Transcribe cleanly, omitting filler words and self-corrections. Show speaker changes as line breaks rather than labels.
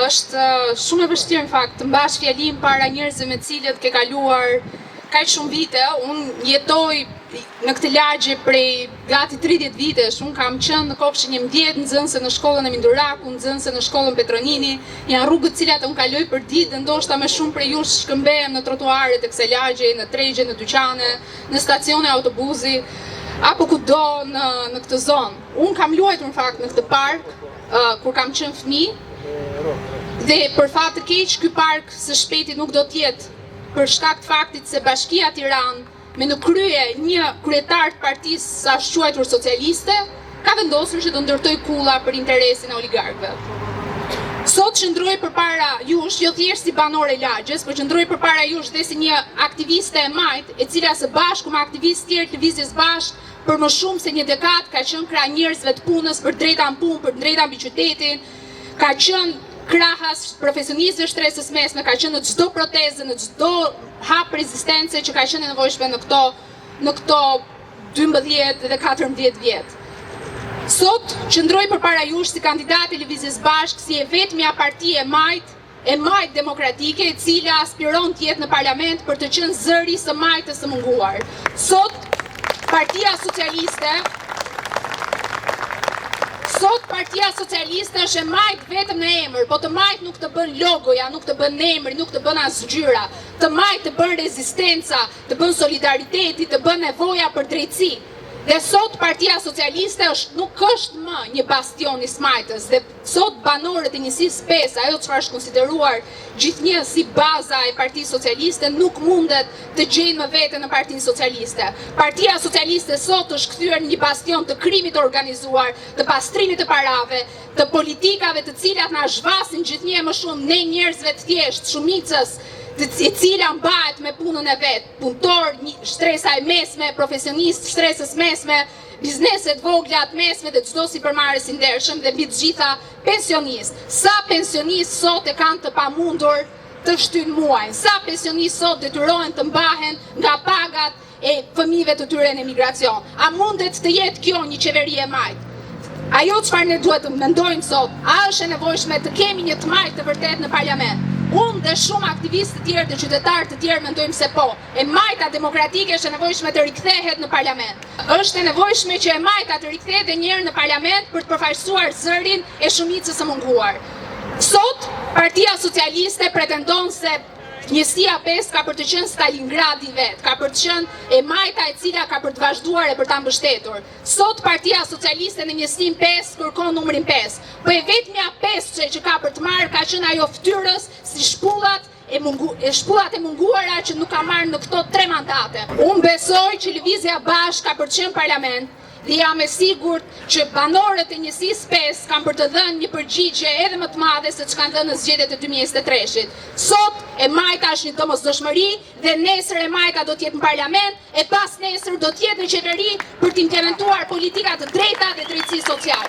është shumë e vështirë në fakt të mbash fjalim para njerëzve me të cilët ke kaluar kaq shumë vite. Unë jetoj në këtë lagje prej gati 30 vitesh. Unë kam qenë në Kopshtin 11, nxënëse në shkollën e Minduraku, nxënëse në shkollën Petronini. Janë rrugët të cilat unë kaloj për ditë dhe ndoshta më shumë prej jush shkëmbehem në trotuaret e kësaj lagje, në tregje, në dyqane, në stacione autobusi, apo kudo në këtë zonë. Unë kam luajtur në fakt në këtë park kur kam qenë fëmijë dhe për fat të keq ky park së shpejti nuk do të jetë për shkak të faktit se Bashkia Tiranë me në krye një kryetar të partisë sa quajtur socialiste ka vendosur që do ndërtoj kulla për interesin e oligarkëve. Sot qëndroj përpara jush, jo thjesht si banore lagjes, por qëndroj përpara jush dhe si një aktiviste e majt, e cila së bashku me aktivistë tjerë të lëvizjes bashkë për më shumë se një dekadë ka qenë krah njerëzve të punës për drejta në punë, për drejta mbi qytetin, ka qenë krahas profesionistëve shtresës mesme, ka qenë në çdo protezë, në çdo hap rezistence që ka qenë e nevojshme në këto 12 dhe 14 vjet. Sot qëndroj përpara jush si kandidat e Lëvizjes Bashkë, si e vetmja parti e majt demokratike, e cila aspiron të jetë në parlament për të qenë zëri së majtës së munguar. Sot Partia Socialiste është e majt vetëm në emër, po të majt nuk të bën logoja, nuk të bën emri, nuk të bën as ngjyra. Të majt të bën rezistenca, të bën solidariteti, të bën nevoja për drejtësi. Dhe sot Partia Socialiste nuk është më një bastion i smajtës, dhe sot banorët e njësisë 5, ajo çfarë është konsideruar gjithnjë si baza e Partisë Socialiste, nuk mundet të gjejnë më veten në Partinë Socialiste. Partia Socialiste sot është kthyer në një bastion të krimit të organizuar, të pastrimit të parave, të politikave të cilat na zhvasin gjithnjë më shumë ne njerëzve të thjeshtë, shumicës e cila mbahet me punën e vet, punëtor, shtresa e mesme, profesionist, shtresës mesme, bizneset vogla të mesme dhe çdo sipërmarrës i ndershëm dhe mbi të gjitha pensionist. Sa pensionist sot e kanë të pamundur të shtyjnë muajin? Sa pensionist sot detyrohen të mbahen nga pagat e fëmijëve të tyre në emigracion? A mundet të jetë kjo një qeveri e majt? Ajo çfarë ne duhet të mendojmë sot, a është e nevojshme të kemi një të majt të vërtet në parlament? Unë dhe shumë aktivistë të tjerë dhe qytetarë të tjerë mendojmë se po. E majta demokratike është e nevojshme të rikthehet në parlament. Është e nevojshme që e majta të rikthehet edhe një herë në parlament për të përfaqësuar zërin e shumicës së munguar. Sot Partia Socialiste pretendon se njësia 5 ka për të qenë Stalingradi vet, ka për të qenë e majta e cila ka për të vazhduar e për ta mbështetur. Sot Partia Socialiste në njësinë 5 kërkon numrin 5. Po e vetmja 5 që ka për të marrë ka qenë ajo fytyrës si shpullat e munguara që nuk ka marrë në këto 3 mandate. Unë besoj që Lëvizja Bashkë ka për të qenë parlament dhe jam e sigurt që banorët e njësisë 5 kanë për të dhënë një përgjigje edhe më të madhe se ç'kanë dhënë në zgjedhjet e 2023-shit. Sot e majta është një domosdoshmëri dhe nesër e majta do të jetë në parlament, e pas nesër do të jetë në qeveri për të implementuar politika të drejta dhe drejtësi sociale.